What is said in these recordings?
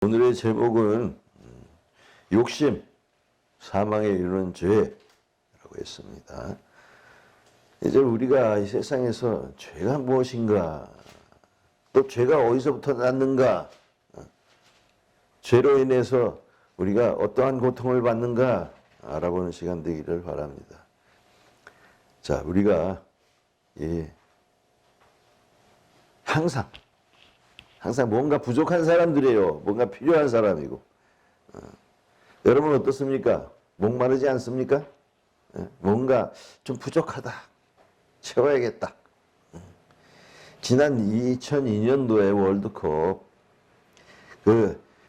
오늘의 제목은 욕심, 사망에 이르는 죄라고 했습니다. 이제 우리가 이 세상에서 죄가 무엇인가, 또 죄가 어디서부터 났는가, 죄로 인해서 우리가 어떠한 고통을 받는가 알아보는 시간 되기를 바랍니다. 자, 우리가 항상 뭔가 부족한 사람들이에요. 뭔가 필요한 사람이고. 여러분 어떻습니까? 목마르지 않습니까? 뭔가 좀 부족하다. 채워야겠다. 지난 2002년도에 월드컵,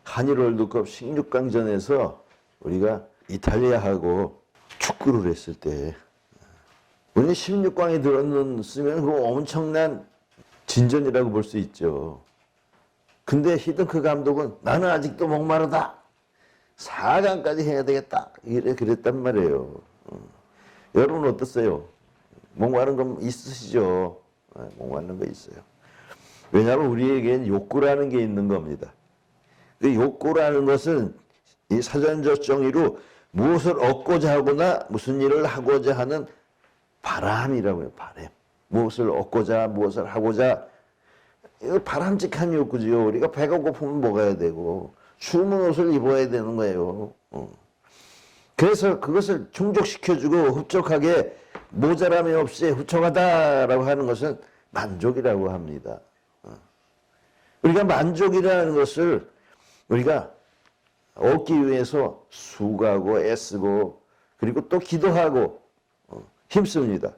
한일 월드컵 16강전에서 우리가 이탈리아하고 축구를 했을 때, 우리 16강에 들었으면 그 엄청난 진전이라고 볼 수 있죠. 근데 히딩크 감독은 나는 아직도 목마르다. 4강까지 해야 되겠다. 그랬단 말이에요. 여러분 어떠세요? 목마른 거 있으시죠? 목마른 거 있어요. 왜냐하면 우리에겐 욕구라는 게 있는 겁니다. 그 욕구라는 것은 이 사전적 정의로 무엇을 얻고자 하거나 무슨 일을 하고자 하는 바람이라고 해요. 바람. 무엇을 얻고자, 무엇을 하고자. 이거 바람직한 욕구지요. 우리가 배가 고프면 먹어야 되고 추운 옷을 입어야 되는 거예요. 그래서 그것을 충족시켜주고 흡족하게 모자람이 없이 흡족하다라고 하는 것은 만족이라고 합니다. 우리가 만족이라는 것을 우리가 얻기 위해서 수고하고 애쓰고 그리고 또 기도하고 힘씁니다.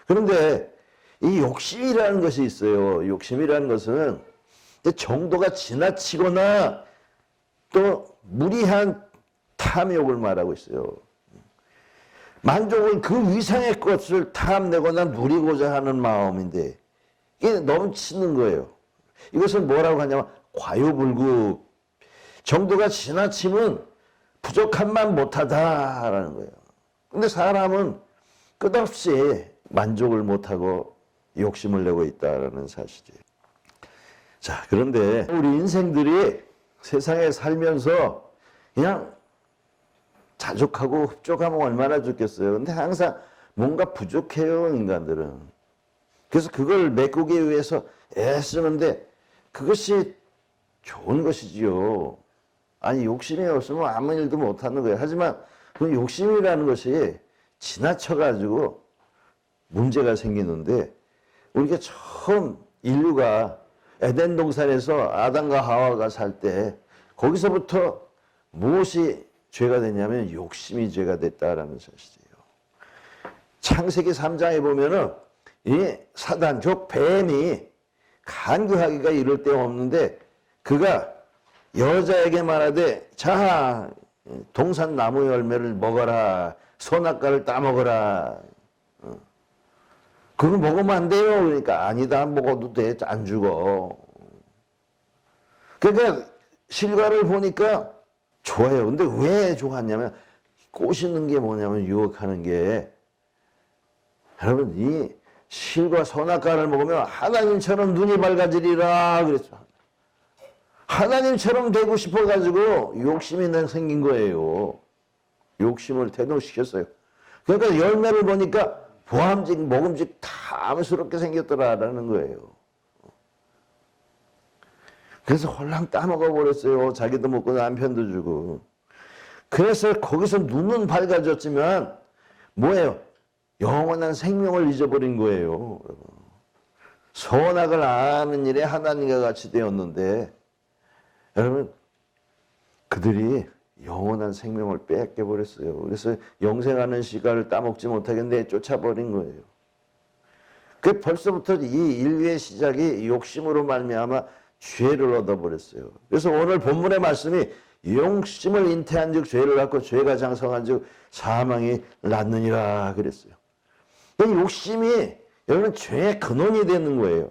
그런데 이 욕심이라는 것이 있어요. 욕심이라는 것은 정도가 지나치거나 또 무리한 탐욕을 말하고 있어요. 만족은 그 위상의 것을 탐내거나 누리고자 하는 마음인데 이게 넘치는 거예요. 이것을 뭐라고 하냐면 과유불급. 정도가 지나치면 부족함만 못하다라는 거예요. 근데 사람은 끝없이 만족을 못하고 욕심을 내고 있다는 사실이에요. 자, 그런데 우리 인생들이 세상에 살면서 그냥 자족하고 흡족하면 얼마나 좋겠어요. 근데 항상 뭔가 부족해요, 인간들은. 그래서 그걸 메꾸기 위해서 애쓰는데 그것이 좋은 것이지요. 아니, 욕심이 없으면 아무 일도 못하는 거예요. 하지만 그 욕심이라는 것이 지나쳐가지고 문제가 생기는데, 우리가 처음 인류가 에덴 동산에서 아담과 하와가 살 때 거기서부터 무엇이 죄가 됐냐면 욕심이 죄가 됐다라는 사실이에요. 창세기 3장에 보면은 이 사단, 즉 뱀이 간교하기가 이를 데 없는데 그가 여자에게 말하되 자, 동산 나무 열매를 먹어라. 선악과를 따먹어라. 그거 먹으면 안 돼요. 그러니까 아니다, 먹어도 돼. 안 죽어. 그러니까 실과를 보니까 좋아요. 근데 왜 좋았냐면 꼬시는 게 뭐냐면 유혹하는 게, 여러분 이 실과 선악과를 먹으면 하나님처럼 눈이 밝아지리라 그랬죠. 하나님처럼 되고 싶어가지고 욕심이 생긴 거예요. 욕심을 대노시켰어요. 그러니까 열매를 보니까 보암직, 먹음직 탐스럽게 생겼더라라는 거예요. 그래서 홀랑 따먹어 버렸어요. 자기도 먹고 남편도 주고. 그래서 거기서 눈은 밝아졌지만 뭐예요? 영원한 생명을 잊어버린 거예요. 선악을 아는 일에 하나님과 같이 되었는데, 여러분 그들이 영원한 생명을 뺏겨버렸어요. 그래서 영생하는 시간을 따먹지 못하겠는데 쫓아버린 거예요. 그 벌써부터 이 인류의 시작이 욕심으로 말미암아 죄를 얻어버렸어요. 그래서 오늘 본문의 말씀이 욕심을 잉태한 즉 죄를 갖고 죄가 장성한 즉 사망이 낳느니라 그랬어요. 이 욕심이 여러분 죄의 근원이 되는 거예요.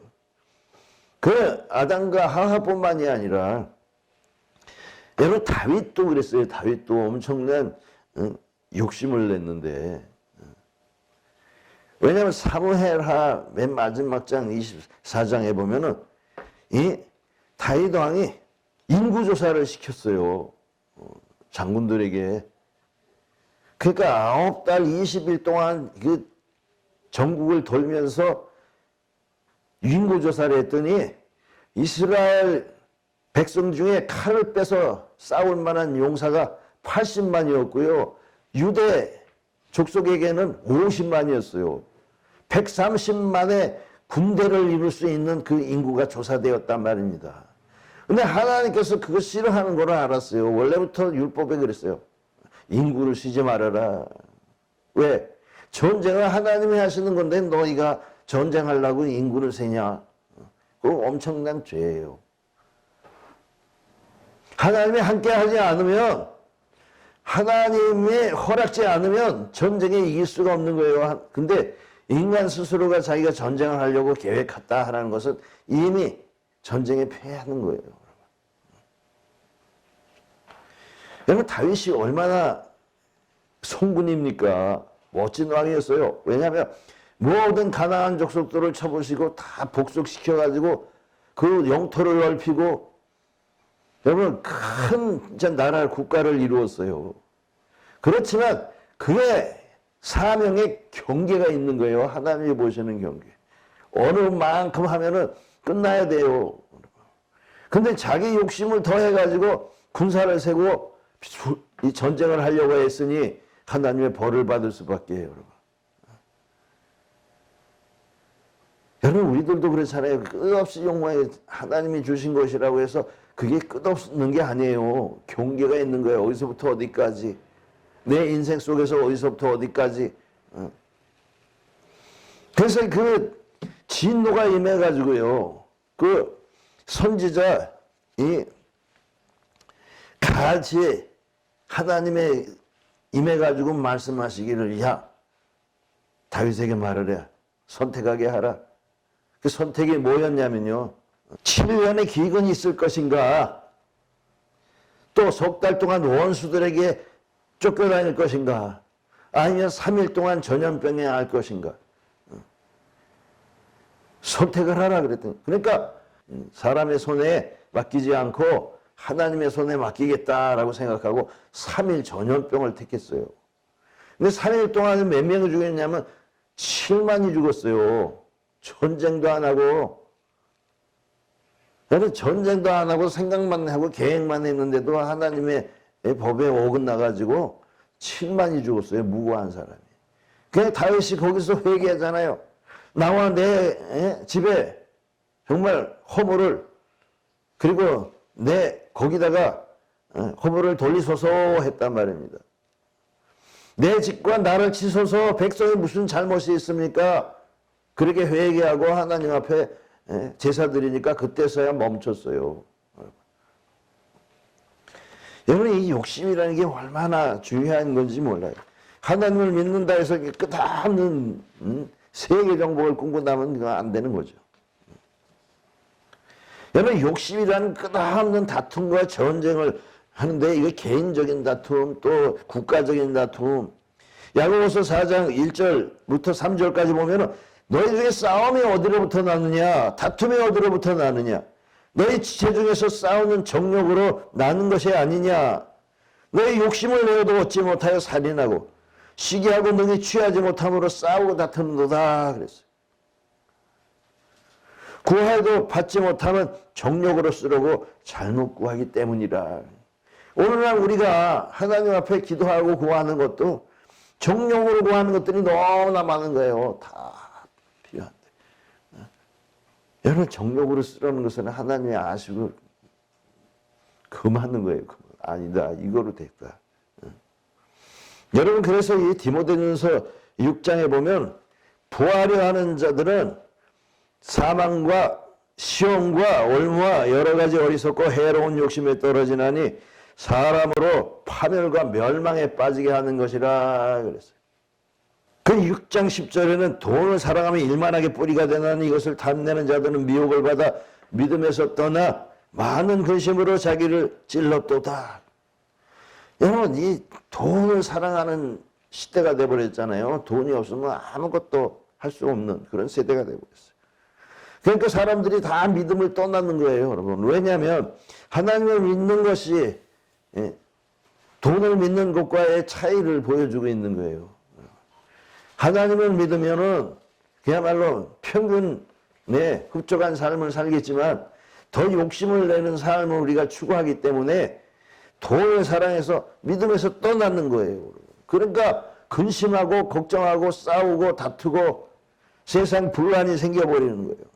그 아담과 하와뿐만이 아니라 여러분 다윗도 그랬어요. 다윗도 엄청난 욕심을 냈는데, 왜냐하면 사무엘하 맨 마지막 장 24장에 보면은 이 다윗 왕이 인구조사를 시켰어요. 장군들에게. 그러니까 9달 20일 동안 그 전국을 돌면서 인구조사를 했더니 이스라엘 백성 중에 칼을 빼서 싸울 만한 용사가 80만이었고요. 유대 족속에게는 50만이었어요. 130만의 군대를 이룰 수 있는 그 인구가 조사되었단 말입니다. 근데 하나님께서 그거 싫어하는 걸 알았어요. 원래부터 율법에 그랬어요. 인구를 쓰지 말아라. 왜? 전쟁을 하나님이 하시는 건데 너희가 전쟁하려고 인구를 세냐? 그거 엄청난 죄예요. 하나님이 함께 하지 않으면, 하나님이 허락지 않으면 전쟁에 이길 수가 없는 거예요. 근데 인간 스스로가 자기가 전쟁을 하려고 계획했다 하는 것은 이미 전쟁에 패하는 거예요. 여러분, 다윗이 얼마나 송군입니까? 멋진 왕이었어요. 왜냐하면 모든 가나안 족속들을 쳐부시고 다 복속시켜가지고 그 영토를 넓히고, 여러분, 큰 나라 국가를 이루었어요. 그렇지만 그의 사명에 경계가 있는 거예요. 하나님이 보시는 경계. 어느 만큼 하면은 끝나야 돼요. 근데 자기 욕심을 더해가지고 군사를 세고 이 전쟁을 하려고 했으니 하나님의 벌을 받을 수밖에 해요. 여러분, 우리들도 그렇잖아요. 끝없이 욕망이 하나님이 주신 것이라고 해서 그게 끝없는 게 아니에요. 경계가 있는 거예요. 어디서부터 어디까지. 내 인생 속에서 어디서부터 어디까지. 그래서 그 진노가 임해가지고요. 그 선지자이 같이 하나님의 임해가지고 말씀하시기를, 야, 다윗에게 말을 해. 선택하게 하라. 그 선택이 뭐였냐면요. 7년의 기근이 있을 것인가? 또 석 달 동안 원수들에게 쫓겨다닐 것인가? 아니면 3일 동안 전염병에 앓을 것인가? 선택을 하라 그랬더니, 그러니까 사람의 손에 맡기지 않고 하나님의 손에 맡기겠다라고 생각하고 3일 전염병을 택했어요. 근데 3일 동안 몇 명이 죽었냐면 7만이 죽었어요. 전쟁도 안 하고. 전쟁도 안 하고 생각만 하고 계획만 했는데도 하나님의 법에 어긋나가지고 7만이 죽었어요. 무고한 사람이. 그냥 다윗이 거기서 회개하잖아요. 나와 내 집에 정말 허물을, 그리고 내 거기다가 허물을 돌리소서 했단 말입니다. 내 집과 나를 치소서. 백성이 무슨 잘못이 있습니까? 그렇게 회개하고 하나님 앞에 제사 드리니까 그때서야 멈췄어요. 여러분, 이 욕심이라는 게 얼마나 중요한 건지 몰라요. 하나님을 믿는다 해서 끝없는 세계 정복을 꿈꾼다면 그건 안 되는 거죠. 여러분, 욕심이라는 끝없는 다툼과 전쟁을 하는데, 이거 개인적인 다툼, 또 국가적인 다툼. 야고보서 4장 1절부터 3절까지 보면은 너희 중에 싸움이 어디로부터 나느냐, 다툼이 어디로부터 나느냐, 너희 지체 중에서 싸우는 정욕으로 나는 것이 아니냐, 너희 욕심을 내어도 얻지 못하여 살인하고 시기하고 능히 취하지 못함으로 싸우고 다투는도다 그랬어요. 구하여도 받지 못하면 정욕으로 쓰려고 잘못 구하기 때문이라. 오늘날 우리가 하나님 앞에 기도하고 구하는 것도 정욕으로 구하는 것들이 너무나 많은 거예요. 다 필요한데. 여러분, 정욕으로 쓰려는 것은 하나님의 아시고 금하는 거예요. 아니다, 이거로 됐다. 여러분, 그래서 이 디모데전서 6장에 보면 부하려 하는 자들은 사망과 시험과 올무와 여러 가지 어리석고 해로운 욕심에 떨어지나니 사람으로 파멸과 멸망에 빠지게 하는 것이라 그랬어요. 그 6장 10절에는 돈을 사랑하며 일만하게 뿌리가 되나니 이것을 탐내는 자들은 미혹을 받아 믿음에서 떠나 많은 근심으로 자기를 찔렀도다. 여러분, 이 돈을 사랑하는 시대가 돼버렸잖아요. 돈이 없으면 아무것도 할 수 없는 그런 세대가 돼버렸어요. 그러니까 사람들이 다 믿음을 떠나는 거예요, 여러분. 왜냐하면 하나님을 믿는 것이 돈을 믿는 것과의 차이를 보여주고 있는 거예요. 하나님을 믿으면은 그야말로 평균에 흡족한 삶을 살겠지만 더 욕심을 내는 삶을 우리가 추구하기 때문에 돈을 사랑해서 믿음에서 떠나는 거예요. 그러니까 근심하고 걱정하고 싸우고 다투고 세상 분란이 생겨버리는 거예요.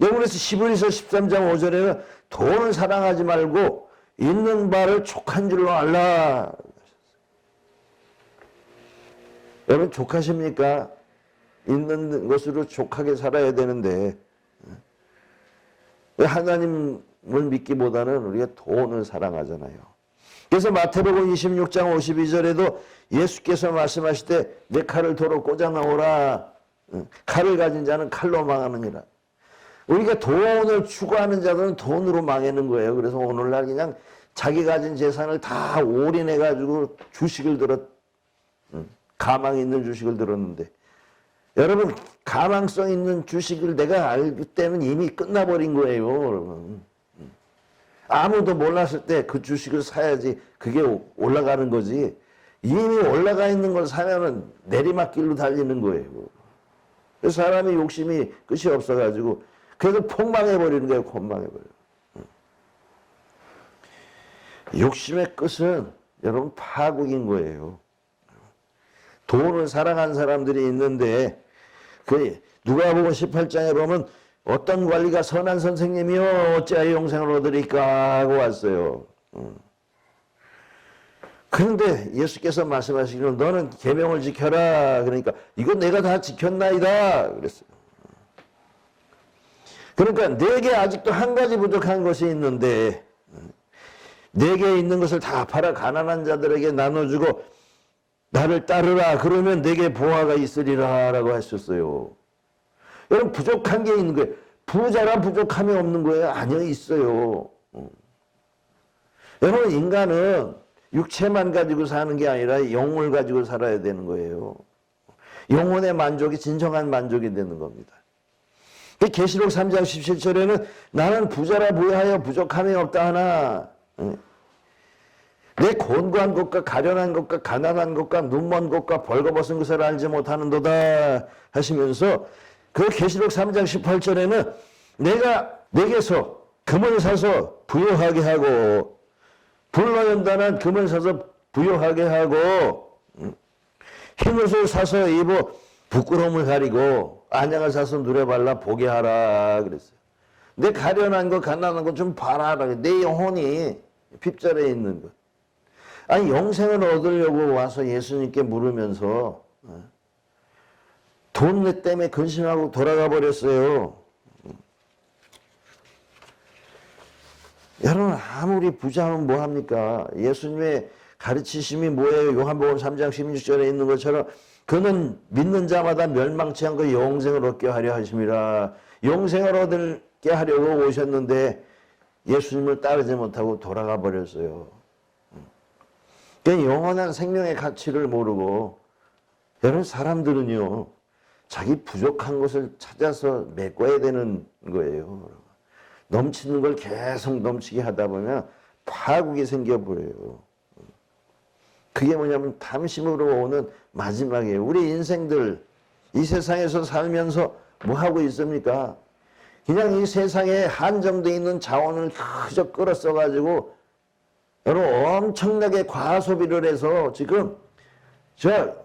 여러분에서 히브리서 13장 5절에는 돈을 사랑하지 말고 있는 바를 족한 줄로 알라. 여러분 족하십니까? 있는 것으로 족하게 살아야 되는데 하나님을 믿기보다는 우리가 돈을 사랑하잖아요. 그래서 마태복음 26장 52절에도 예수께서 말씀하실 때 내 칼을 도로 꽂아 넣으라. 칼을 가진 자는 칼로 망하느니라. 우리가 돈을 추구하는 자들은 돈으로 망하는 거예요. 그래서 오늘날 그냥 자기 가진 재산을 다 올인해가지고 주식을 가망 있는 주식을 들었는데 여러분 가망성 있는 주식을 내가 알기 때문에 이미 끝나버린 거예요. 여러분. 아무도 몰랐을 때 그 주식을 사야지 그게 올라가는 거지 이미 올라가 있는 걸 사면은 내리막길로 달리는 거예요. 그래서 사람이 욕심이 끝이 없어가지고 그래서 폭망해버리는 거예요. 폭망해버려요. 욕심의 끝은 여러분 파국인 거예요. 돈을 사랑한 사람들이 있는데 그 누가복음 18장에 보면 어떤 관리가 선한 선생님이요 어찌하여 영생을 얻으리까 하고 왔어요. 그런데 예수께서 말씀하시기로 너는 계명을 지켜라. 그러니까 이거 내가 다 지켰나이다 그랬어요. 그러니까 내게 아직도 한 가지 부족한 것이 있는데 내게 있는 것을 다 팔아 가난한 자들에게 나눠주고 나를 따르라. 그러면 내게 보화가 있으리라 라고 하셨어요. 여러분 부족한 게 있는 거예요. 부자란 부족함이 없는 거예요. 아니요 있어요. 여러분 인간은 육체만 가지고 사는 게 아니라 영혼을 가지고 살아야 되는 거예요. 영혼의 만족이 진정한 만족이 되는 겁니다. 계시록 3장 17절에는 나는 부자라 부여하여 부족함이 없다 하나 내 곤고한 것과 가련한 것과 가난한 것과 눈먼 것과 벌거벗은 것을 알지 못하는도다 하시면서 그 계시록 3장 18절에는 내가 내게서 금을 사서 부요하게 하고 불로 연단한 금을 사서 부요하게 하고 흰옷을 사서 입어 부끄러움을 가리고 안양을 사서 눈에 발라 보게 하라 그랬어요. 내 가련한 거 가난한 거 좀 봐라. 내 영혼이 핍절해 있는 것. 아니 영생을 얻으려고 와서 예수님께 물으면서 돈 때문에 근심하고 돌아가 버렸어요. 여러분 아무리 부자면 뭐합니까? 예수님의 가르치심이 뭐예요? 요한복음 3장 16절에 있는 것처럼 그는 믿는 자마다 멸망치 않고 영생을 얻게 하려 하심이라. 영생을 얻게 하려고 오셨는데 예수님을 따르지 못하고 돌아가 버렸어요. 영원한 생명의 가치를 모르고 여러분 사람들은요 자기 부족한 것을 찾아서 메꿔야 되는 거예요. 넘치는 걸 계속 넘치게 하다 보면 파국이 생겨버려요. 그게 뭐냐면 탐심으로 오는 마지막이에요. 우리 인생들 이 세상에서 살면서 뭐 하고 있습니까? 그냥 이 세상에 한정되어 있는 자원을 그저 끌어써 가지고 여러분 엄청나게 과소비를 해서 지금 저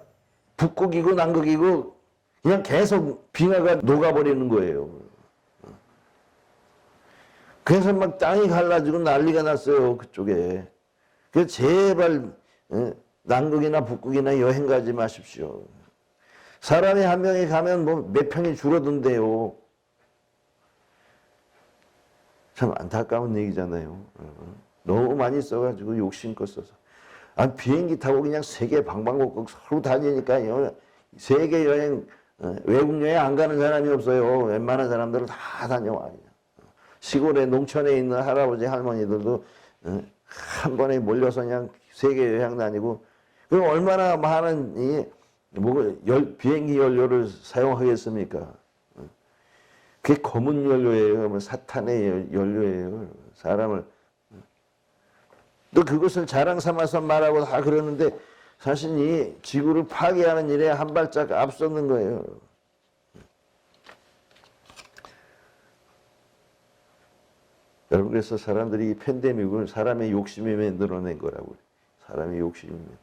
북극이고 남극이고 그냥 계속 빙하가 녹아버리는 거예요. 그래서 막 땅이 갈라지고 난리가 났어요. 그쪽에. 그래서 제발 남극이나 북극이나 여행 가지 마십시오. 사람이 한 명이 가면 뭐 몇 평이 줄어든대요. 참 안타까운 얘기잖아요. 너무 많이 써가지고 욕심껏 써서. 비행기 타고 그냥 세계 방방곡곡 서로 다니니까 세계 여행, 외국 여행 안 가는 사람이 없어요. 웬만한 사람들은 다 다녀와. 시골에 농촌에 있는 할아버지 할머니들도 한 번에 몰려서 그냥 세계 여행 다니고 그럼 얼마나 많은 비행기 연료를 사용하겠습니까? 그게 검은 연료예요. 뭐 사탄의 연료예요. 사람을. 또 그것을 자랑 삼아서 말하고 다 그러는데 사실 이 지구를 파괴하는 일에 한 발짝 앞서는 거예요. 여러분, 그래서 사람들이 이 팬데믹을 사람의 욕심이 만들어낸 거라고요. 사람의 욕심이 만들어.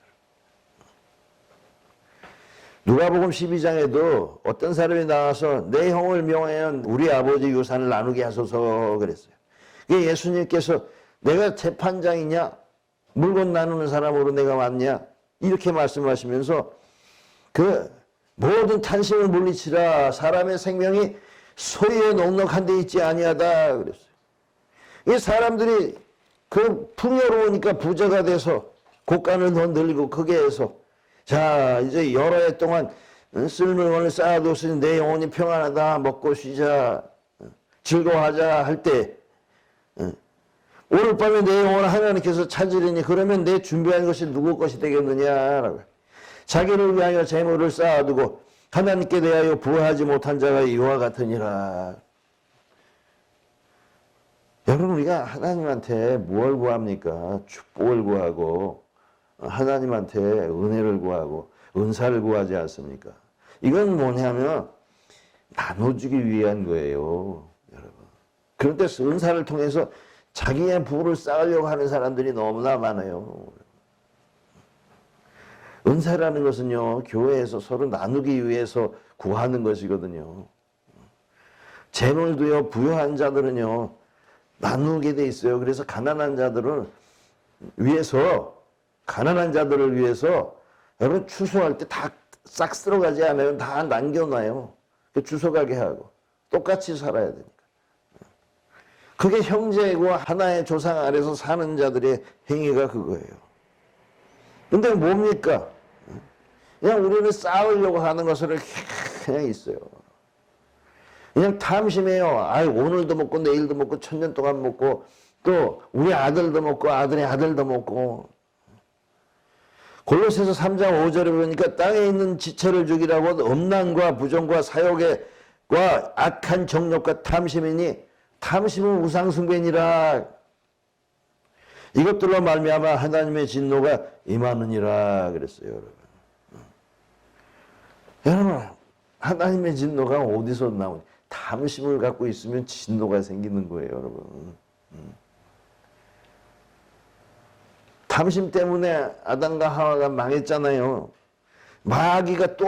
누가복음 12장에도 어떤 사람이 나와서 내 형을 명하여 우리 아버지 유산을 나누게 하소서 그랬어요. 그게 예수님께서 내가 재판장이냐? 물건 나누는 사람으로 내가 왔냐? 이렇게 말씀하시면서 그 모든 탄식을 물리치라. 사람의 생명이 소유에 넉넉한 데 있지 아니하다 그랬어요. 이 사람들이 그 풍요로우니까 부자가 돼서 곳간을 더 늘리고 크게 해서 자 이제 여러 해 동안 쓸물건을 쌓아뒀으니 내 영혼이 평안하다 먹고 쉬자 즐거워하자 할 때 오늘 밤에 내 영혼을 하나님께서 찾으리니 그러면 내 준비한 것이 누구 것이 되겠느냐라고. 자기를 위하여 재물을 쌓아두고 하나님께 대하여 부하지 못한 자가 이와 같으니라. 여러분, 우리가 하나님한테 뭘 구합니까? 축복을 구하고 하나님한테 은혜를 구하고 은사를 구하지 않습니까? 이건 뭐냐면 나눠주기 위한 거예요, 여러분. 그런데 은사를 통해서 자기의 부를 쌓으려고 하는 사람들이 너무나 많아요. 은사라는 것은요, 교회에서 서로 나누기 위해서 구하는 것이거든요. 재물도요, 부유한 자들은요, 나누게 돼 있어요. 그래서 가난한 자들을 위해서 여러분 추수할 때 다 싹 쓸어가지 않아요. 다 남겨놔요. 주워가게 하고 똑같이 살아야 되니까. 그게 형제고 하나의 조상 아래서 사는 자들의 행위가 그거예요. 근데 뭡니까? 그냥 우리는 싸우려고 하는 것을 그냥 있어요. 그냥 탐심해요. 오늘도 먹고 내일도 먹고 천년 동안 먹고 또 우리 아들도 먹고 아들의 아들도 먹고. 골로새서 3장 5절에 보니까 땅에 있는 지체를 죽이라고 음란과 부정과 사욕과 악한 정욕과 탐심이니 탐심은 우상숭배니라. 이것들로 말미암아 하나님의 진노가 임하느니라 그랬어요. 여러분, 하나님의 진노가 어디서 나오냐? 탐심을 갖고 있으면 진노가 생기는 거예요, 여러분. 탐심 때문에 아담과 하와가 망했잖아요. 마귀가 또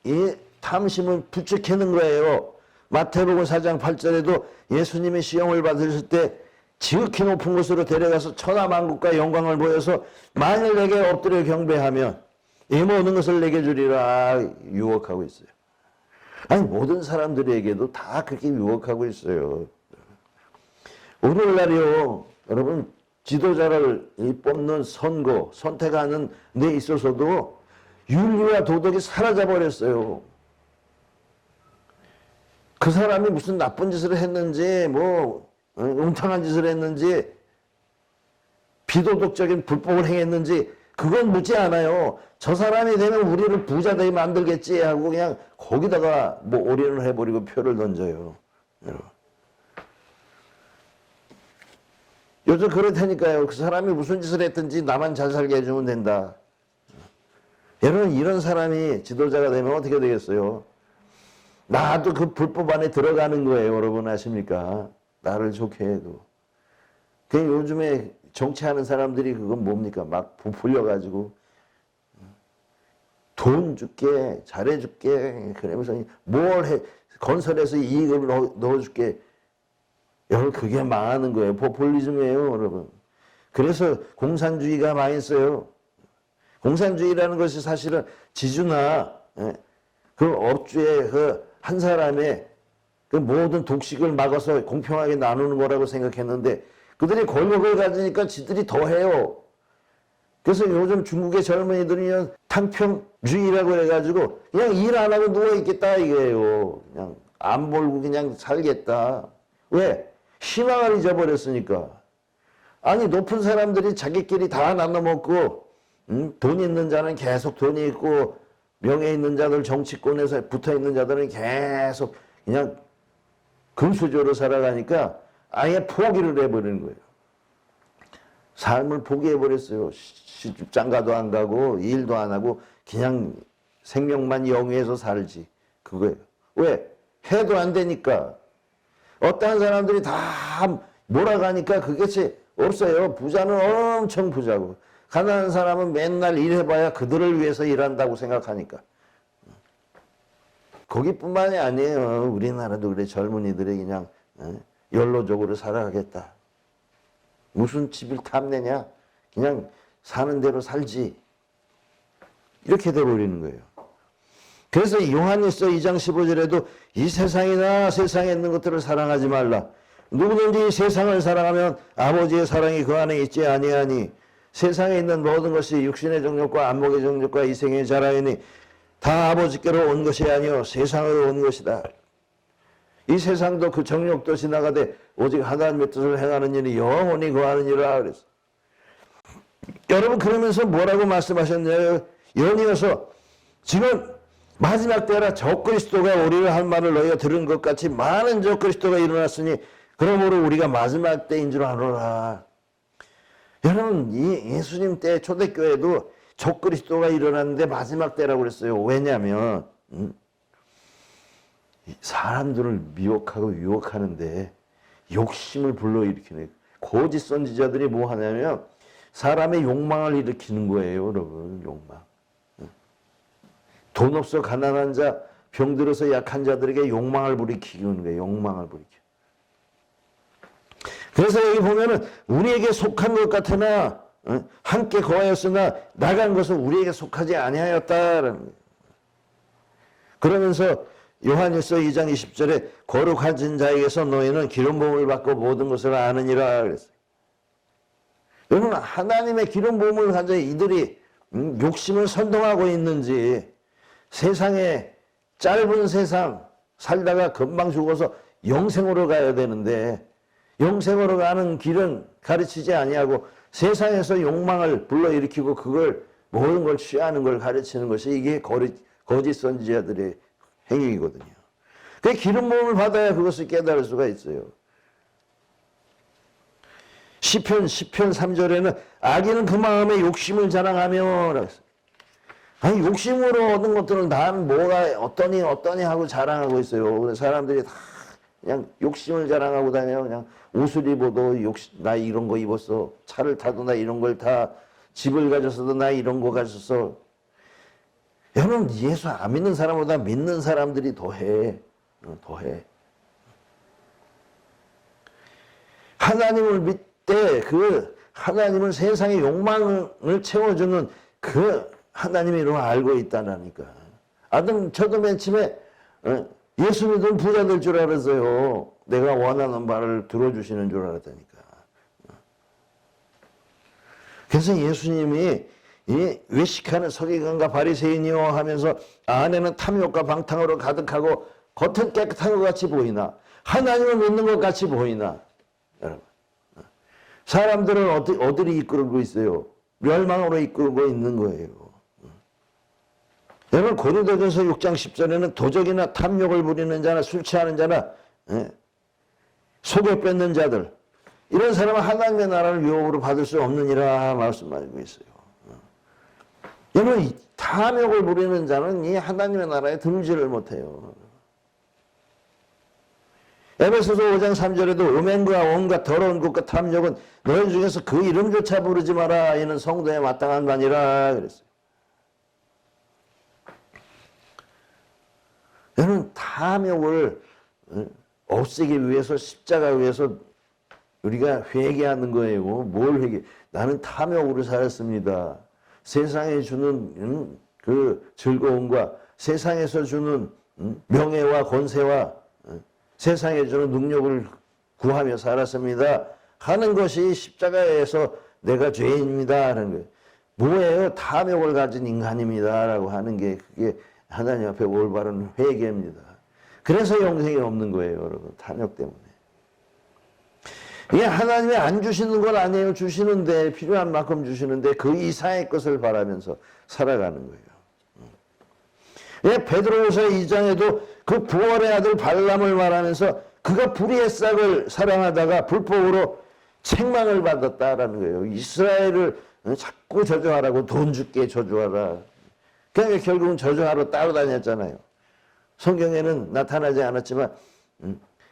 이 탐심을 부추기는 거예요. 마태복음 4장 8절에도 예수님이 시험을 받으실 때 지극히 높은 곳으로 데려가서 천하만국과 영광을 보여서 만일 내게 엎드려 경배하면 이 모든 것을 내게 주리라 유혹하고 있어요. 아니 모든 사람들에게도 다 그렇게 유혹하고 있어요. 오늘날이요, 여러분 지도자를 뽑는 선거, 선택하는 데 있어서도 윤리와 도덕이 사라져 버렸어요. 그 사람이 무슨 나쁜 짓을 했는지, 웅탕한 짓을 했는지, 비도덕적인 불법을 행했는지, 그건 묻지 않아요. 저 사람이 되면 우리를 부자 되게 만들겠지 하고 그냥 거기다가 올인을 해버리고 표를 던져요. 여러분. 요즘 그렇다니까요. 그 사람이 무슨 짓을 했든지 나만 잘 살게 해주면 된다. 여러분, 이런 사람이 지도자가 되면 어떻게 되겠어요? 나도 그 불법 안에 들어가는 거예요. 여러분 아십니까? 나를 좋게 해도. 그 요즘에 정치하는 사람들이 그건 뭡니까? 막 부풀려가지고 돈 줄게, 잘해줄게, 그러면서 뭘 해, 건설해서 이익을 넣어줄게. 여러분, 그게 망하는 거예요. 포퓰리즘이에요, 여러분. 그래서 공산주의가 망했어요. 공산주의라는 것이 사실은 지주나 그 업주의 그 한 사람의 그 모든 독식을 막아서 공평하게 나누는 거라고 생각했는데 그들이 권력을 가지니까 지들이 더 해요. 그래서 요즘 중국의 젊은이들이 탕평주의라고 해가지고 그냥 일 안 하고 누워있겠다 이거예요. 그냥 안 벌고 그냥 살겠다. 왜? 희망을 잊어버렸으니까. 아니 높은 사람들이 자기끼리 다 나눠 먹고 돈 있는 자는 계속 돈이 있고 명예 있는 자들 정치권에서 붙어 있는 자들은 계속 그냥 금수저로 살아가니까 아예 포기를 해버리는 거예요. 삶을 포기해버렸어요. 시집 장가도 안 가고 일도 안 하고 그냥 생명만 영위해서 살지. 그거예요. 왜? 해도 안 되니까. 어떠한 사람들이 다 몰아가니까 그것이 없어요. 부자는 엄청 부자고 가난한 사람은 맨날 일해봐야 그들을 위해서 일한다고 생각하니까. 거기뿐만이 아니에요. 우리나라도 그래. 젊은이들이 그냥 연로적으로 살아가겠다. 무슨 집을 탐내냐? 그냥 사는 대로 살지. 이렇게 돼버리는 거예요. 그래서 요한일서 2장 15절에도 이 세상이나 세상에 있는 것들을 사랑하지 말라. 누구든지 이 세상을 사랑하면 아버지의 사랑이 그 안에 있지 아니하니 세상에 있는 모든 것이 육신의 정욕과 안목의 정욕과 이생의 자랑이니 다 아버지께로 온 것이 아니요 세상으로 온 것이다. 이 세상도 그 정욕도 지나가되 오직 하나님의 뜻을 행하는 일이 영원히 거하느니라 그랬어. 여러분 그러면서 뭐라고 말씀하셨냐면 연이어서 지금 마지막 때라 적그리스도가 오리라 한 말을 너희가 들은 것 같이 많은 적그리스도가 일어났으니 그러므로 우리가 마지막 때인 줄 아노라. 여러분 이 예수님 때 초대교회도 적그리스도가 일어났는데 마지막 때라고 그랬어요. 왜냐하면 사람들을 미혹하고 유혹하는데 욕심을 불러일으키는 거짓 선지자들이 뭐 하냐면 사람의 욕망을 일으키는 거예요. 여러분 욕망. 돈 없어 가난한 자, 병들어서 약한 자들에게 욕망을 불이키는 거예요. 욕망을 불이켜. 그래서 여기 보면은 우리에게 속한 것 같으나 함께 거하였으나 나간 것은 우리에게 속하지 아니하였다라는 거예요. 그러면서 요한일서 2장 20절에 거룩하신 자에게서 너희는 기름 부음을 받고 모든 것을 아느니라 그랬어요. 여러분 하나님의 기름 부음을 가져 이들이 욕심을 선동하고 있는지 세상에 짧은 세상 살다가 금방 죽어서 영생으로 가야 되는데 영생으로 가는 길은 가르치지 아니하고 세상에서 욕망을 불러일으키고 그걸 모든 걸 취하는 걸 가르치는 것이 이게 거짓 선지자들의 행위거든요. 그 기름 부음을 받아야 그것을 깨달을 수가 있어요. 시편 3절에는 악인은 그 마음에 욕심을 자랑하며 라고 했어요. 아니 욕심으로 얻은 것들은 난 뭐가 어떠니 하고 자랑하고 있어요. 사람들이 다 그냥 욕심을 자랑하고 다녀요. 그냥 옷을 입어도 나 이런 거 입었어. 차를 타도 나 이런 걸 타. 집을 가졌어도 나 이런 거 가졌어. 여러분 예수 안 믿는 사람보다 믿는 사람들이 더해. 하나님을 믿되 그 하나님은 세상의 욕망을 채워주는 그 하나님이로 알고 있다라니까. 저도 맨 처음에 예수 믿은 부자 될 줄 알았어요. 내가 원하는 말을 들어주시는 줄 알았다니까. 그래서 예수님이 이 외식하는 서기관과 바리새인이요 하면서 안에는 탐욕과 방탕으로 가득하고 겉은 깨끗한 것 같이 보이나 하나님을 믿는 것 같이 보이나 여러분 사람들은 어디를 이끌고 있어요? 멸망으로 이끌고 있는 거예요. 여러분 고린도전서 6장 10절에는 도적이나 탐욕을 부리는 자나 술 취하는 자나 속여 뺏는 자들 이런 사람은 하나님의 나라를 유혹으로 받을 수 없느니라 말씀하고 있어요. 여러분 탐욕을 부리는 자는 이 하나님의 나라에 들지를 못해요. 에베소서 5장 3절에도 음행과 온갖 더러운 것과 탐욕은 너희 중에서 그 이름조차 부르지 마라. 이는 성도에 마땅한 바니라 그랬어요. 여러분 탐욕을 없애기 위해서 십자가 위해서 우리가 회개하는 거예요. 뭘 회개? 나는 탐욕으로 살았습니다. 세상에 주는 그 즐거움과 세상에서 주는 명예와 권세와 세상에 주는 능력을 구하며 살았습니다. 하는 것이 십자가에서 내가 죄인입니다. 하는 거예요. 뭐예요? 탐욕을 가진 인간입니다. 라고 하는 게 그게 하나님 앞에 올바른 회개입니다. 그래서 영생이 없는 거예요. 여러분. 탐욕 때문에. 이게 하나님이 안 주시는 건 아니에요. 주시는데 필요한 만큼 주시는데 그 이상의 것을 바라면서 살아가는 거예요. 예, 베드로후서 2장에도 그 부활의 아들 발람을 말하면서 그가 불의의 싹을 사랑하다가 불법으로 책망을 받았다라는 거예요. 이스라엘을 자꾸 저주하라고 돈 줄게 저주하라. 그러니까 결국은 저주하러 따라다녔잖아요. 성경에는 나타나지 않았지만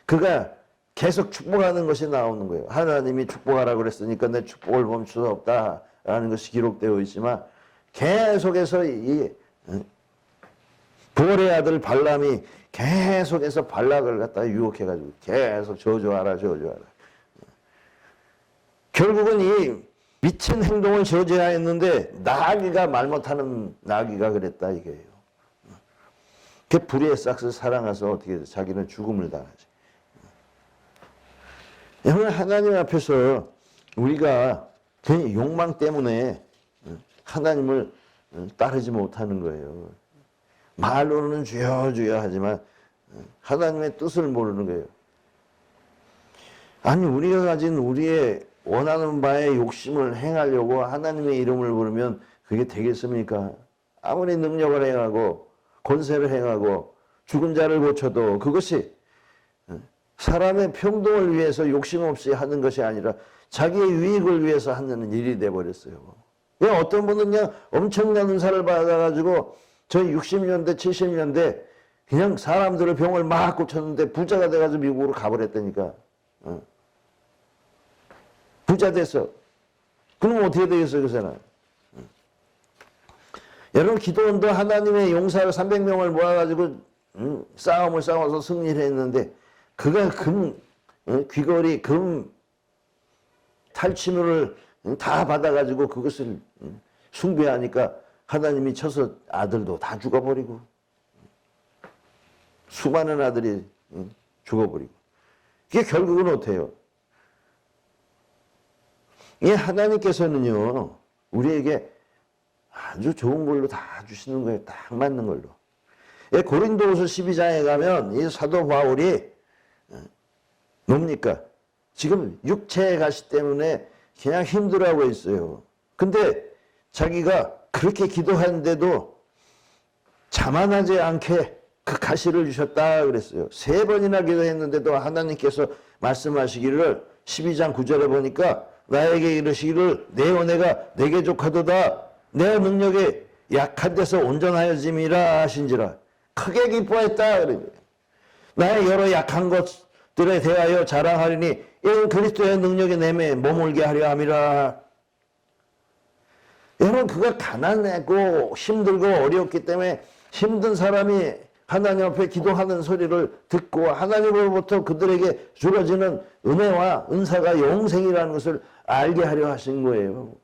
그가 계속 축복하는 것이 나오는 거예요. 하나님이 축복하라고 그랬으니까 내 축복을 멈출 수 없다라는 것이 기록되어 있지만 계속해서 이 보올의 아들 발람이 계속해서 발락을 갖다가 유혹해가지고 계속 저주하라 저주하라. 결국은 이 미친 행동을 저지하였는데 나귀가 말 못하는 나귀가 그랬다 이게요. 그 불의의 싹을 사랑해서 어떻게 자기는 죽음을 당하지. 여러분 하나님 앞에서 우리가 그 욕망 때문에 하나님을 따르지 못하는 거예요. 말로는 주여 주여 하지만 하나님의 뜻을 모르는 거예요. 아니 우리가 가진 우리의 원하는 바에 욕심을 행하려고 하나님의 이름을 부르면 그게 되겠습니까? 아무리 능력을 행하고 권세를 행하고 죽은 자를 고쳐도 그것이 사람의 평등을 위해서 욕심 없이 하는 것이 아니라 자기의 유익을 위해서 하는 일이 돼버렸어요. 어떤 분은 그냥 엄청난 은사를 받아가지고 저 60년대 70년대 그냥 사람들을 병을 막 고쳤는데 부자가 돼가지고 미국으로 가버렸다니까. 부자 됐어. 그럼 어떻게 되겠어요, 그 사람? 여러분, 기도원도 하나님의 용사를 300명을 모아가지고 싸움을 싸워서 승리를 했는데 그가 귀걸이, 금 탈취물을 다 받아가지고 그것을 숭배하니까 하나님이 쳐서 아들도 다 죽어버리고 수많은 아들이 죽어버리고 이게 결국은 어때요? 이 하나님께서는요 우리에게 아주 좋은 걸로 다 주시는 거예요. 딱 맞는 걸로. 고린도후서 12장에 가면 이 사도 바울이 뭡니까? 지금 육체의 가시 때문에 그냥 힘들어하고 있어요. 근데 자기가 그렇게 기도하는데도 자만하지 않게 그 가시를 주셨다 그랬어요. 3번이나 기도했는데도 하나님께서 말씀하시기를 12장 9절에 보니까 나에게 이르시기를 내 은혜가 내게 족하도다 내 능력이 약한 데서 온전하여짐이라 하신지라 크게 기뻐했다 그래요. 나의 여러 약한 것들에 대하여 자랑하리니 이는 그리스도의 능력이 내매 머물게 하려 함이라. 여러분 그가 가난하고 힘들고 어려웠기 때문에 힘든 사람이 하나님 앞에 기도하는 소리를 듣고 하나님으로부터 그들에게 주어지는 은혜와 은사가 영생이라는 것을 알게 하려 하신 거예요.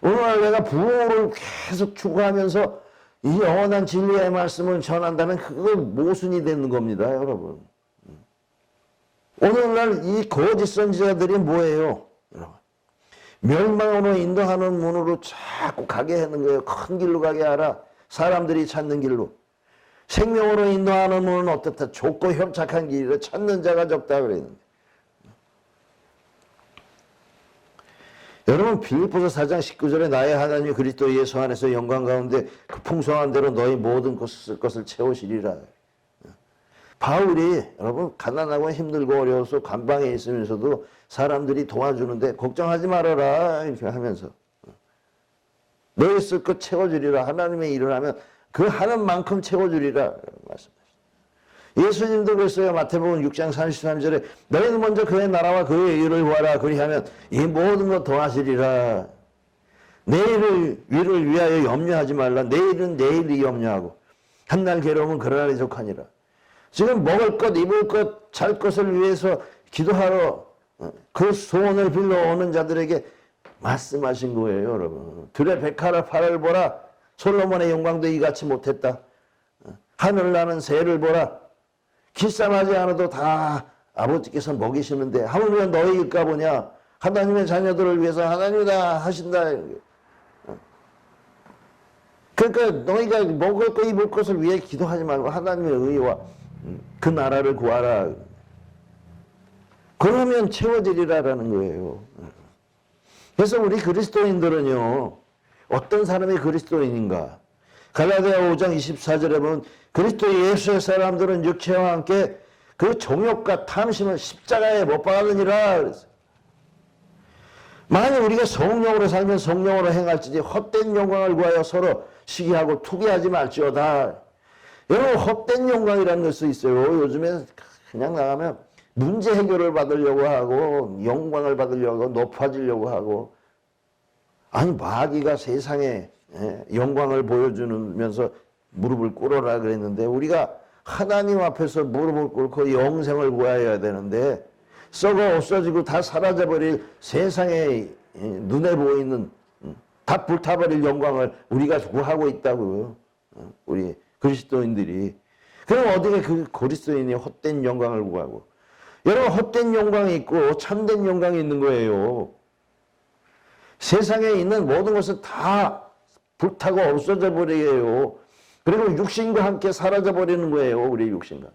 오늘날 내가 부흥을 계속 추구하면서 이 영원한 진리의 말씀을 전한다면 그거 모순이 되는 겁니다, 여러분. 오늘날 이 거짓 선지자들이 뭐예요? 여러분. 멸망으로 인도하는 문으로 자꾸 가게 하는 거예요. 큰 길로 가게 하라. 사람들이 찾는 길로. 생명으로 인도하는 문은 어떻다? 좁고 협착한 길이라 찾는 자가 적다 그랬는데. 여러분 빌립보서 4장 19절에 나의 하나님 그리스도 예수 안에서 영광 가운데 그 풍성한 대로 너희 모든 것을 채우시리라. 바울이 여러분 가난하고 힘들고 어려워서 감방에 있으면서도 사람들이 도와주는데 걱정하지 말아라 이렇게 하면서 너희 쓸 것 채워주리라. 하나님의 일을 하면 그 하는 만큼 채워주리라 말씀하셨어요. 예수님도 그랬어요. 마태복음 6장 33절에 너희는 먼저 그의 나라와 그의 일을 구하라. 그리하면 이 모든 것 더하시리라. 내일을 위를 위하여 염려하지 말라. 내일은 내일이 염려하고 한날 괴로움은 그날이 족하니라. 지금 먹을 것, 입을 것, 잘 것을 위해서 기도하러 그 소원을 빌려오는 자들에게 말씀하신 거예요, 여러분. 들의 백화를 팔을 보라. 솔로몬의 영광도 이같이 못했다. 하늘 나는 새를 보라. 길쌈하지 않아도 다 아버지께서 먹이시는데 하물며 너희일까 보냐. 하나님의 자녀들을 위해서 하나님이 다 하신다. 그러니까 너희가 먹을 것, 입을 것을 위해 기도하지 말고 하나님의 의와 그 나라를 구하라. 그러면 채워지리라라는 거예요. 그래서 우리 그리스도인들은요. 어떤 사람이 그리스도인인가? 갈라디아 5장 24절에 보면 그리스도 예수의 사람들은 육체와 함께 그 정욕과 탐심을 십자가에 못 박았느니라 그랬어요. 만약 우리가 성령으로 살면 성령으로 행할지니 헛된 영광을 구하여 서로 시기하고 투기하지 말지어다. 여러분, 헛된 영광이라는 것이 있어요. 요즘에 그냥 나가면 문제 해결을 받으려고 하고 영광을 받으려고 하고 높아지려고 하고, 아니 마귀가 세상에 영광을 보여주면서 무릎을 꿇어라 그랬는데, 우리가 하나님 앞에서 무릎을 꿇고 영생을 구해야 되는데 썩어 없어지고 다 사라져버릴 세상에 눈에 보이는 다 불타버릴 영광을 우리가 구하고 있다고요. 우리 그리스도인들이. 그럼 어떻게 그 그리스도인이 헛된 영광을 구하고. 여러분, 헛된 영광이 있고 참된 영광이 있는 거예요. 세상에 있는 모든 것은 다 불타고 없어져 버려요. 그리고 육신과 함께 사라져 버리는 거예요. 우리 육신과.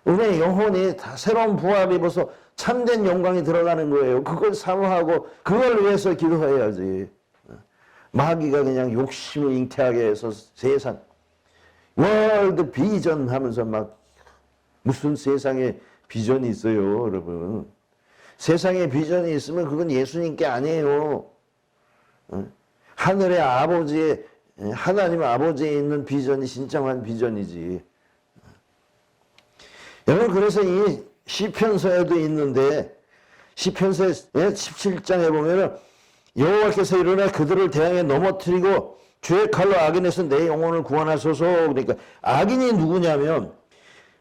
우리의 영혼이 다 새로운 부활을 입어서 참된 영광이 들어가는 거예요. 그걸 사모하고 그걸 위해서 기도해야지. 마귀가 그냥 욕심을 잉태하게 해서 세상 월드 비전 하면서 막 무슨 세상에 비전이 있어요, 여러분. 세상에 비전이 있으면 그건 예수님께 아니에요. 하늘의 아버지의, 하나님 아버지에 있는 비전이 진정한 비전이지. 여러분, 그래서 이 시편서에도 있는데, 시편서 17장에 보면은 여호와께서 일어나 그들을 대항해 넘어뜨리고 주의 칼로 악인에서 내 영혼을 구원하소서. 그러니까 악인이 누구냐면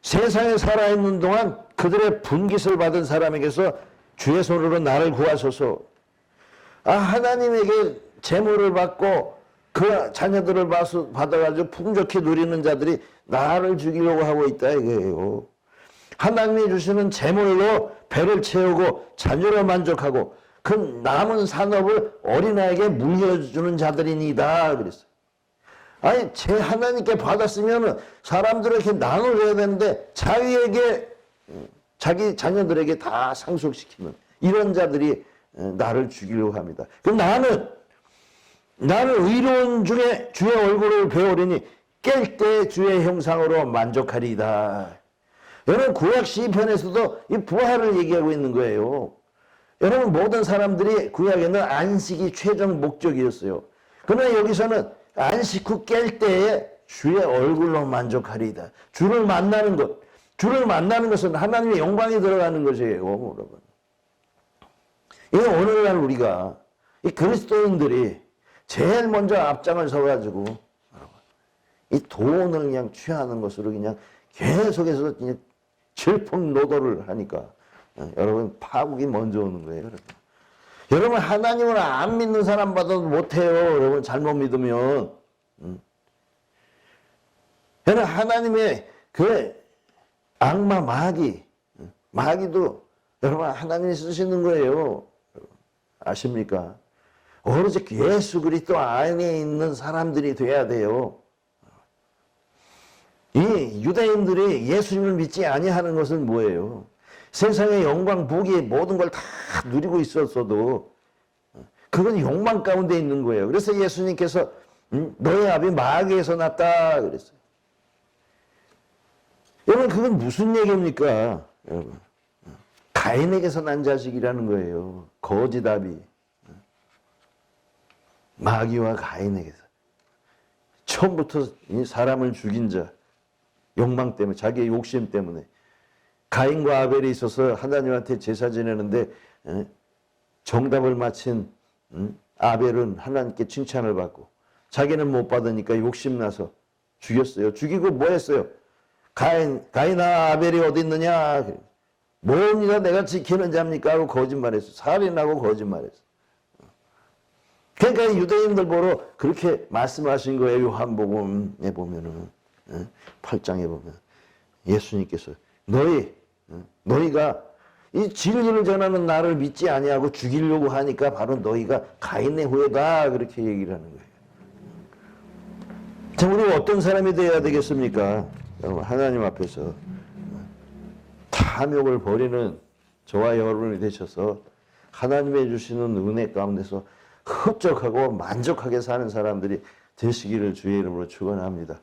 세상에 살아있는 동안 그들의 분깃을 받은 사람에게서 주의 손으로 나를 구하소서. 하나님에게 재물을 받고 그 자녀들을 받아가지고 풍족히 누리는 자들이 나를 죽이려고 하고 있다 이거예요. 하나님이 주시는 재물로 배를 채우고 자녀로 만족하고 그 남은 산업을 어린아이에게 물려주는 자들이니다 그랬어요. 아니, 제 하나님께 받았으면 사람들에게 나눠줘야 되는데 자기에게, 자기 자녀들에게 다 상속시키는 이런 자들이 나를 죽이려고 합니다. 그럼 나는 의로운 중에 주의 얼굴을 배우리니 깰 때 주의 형상으로 만족하리이다. 여러분, 구약 시편에서도 이 부활을 얘기하고 있는 거예요. 여러분, 모든 사람들이 구약에는 안식이 최종 목적이었어요. 그러나 여기서는 안식 후 깰 때에 주의 얼굴로 만족하리이다. 주를 만나는 것. 주를 만나는 것은 하나님의 영광이 들어가는 것이에요, 여러분. 이게 오늘날 우리가, 이 그리스도인들이 제일 먼저 앞장을 서가지고, 이 돈을 그냥 취하는 것으로 그냥 계속해서 그냥 질풍노도를 하니까, 여러분, 파국이 먼저 오는 거예요, 여러분. 여러분, 하나님을 안 믿는 사람 봐도 못해요, 여러분, 잘못 믿으면. 여러분, 하나님의 그 악마 마귀도 여러분 하나님이 쓰시는 거예요. 아십니까? 오로지 예수 그리스도 안에 있는 사람들이 돼야 돼요. 이 유대인들이 예수님을 믿지 아니하는 것은 뭐예요? 세상의 영광, 부귀 모든 걸 다 누리고 있었어도 그건 욕망 가운데 있는 거예요. 그래서 예수님께서 너의 아비 마귀에서 났다 그랬어요. 여러분, 그건 무슨 얘기입니까? 여러분, 가인에게서 난 자식이라는 거예요. 거짓 아비. 마귀와 가인에게서. 처음부터 사람을 죽인 자. 욕망 때문에, 자기의 욕심 때문에. 가인과 아벨이 있어서 하나님한테 제사 지내는데 정답을 마친 아벨은 하나님께 칭찬을 받고 자기는 못 받으니까 욕심나서 죽였어요. 죽이고 뭐 했어요? 가인아 아벨이 어디 있느냐? 뭡니다 내가 지키는 자입니까? 하고 거짓말했어. 살인하고 거짓말했어. 그러니까 유대인들 보러 그렇게 말씀하신 거예요. 요한복음에 보면은 8장에 보면 예수님께서 너희가 이 진리를 전하는 나를 믿지 아니하고 죽이려고 하니까 바로 너희가 가인의 후예다 그렇게 얘기를 하는 거예요. 자, 우리가 어떤 사람이 되어야 되겠습니까? 여러분, 하나님 앞에서 탐욕을 버리는 저와 여러분이 되셔서 하나님의 주시는 은혜 가운데서 흡족하고 만족하게 사는 사람들이 되시기를 주의 이름으로 축원합니다.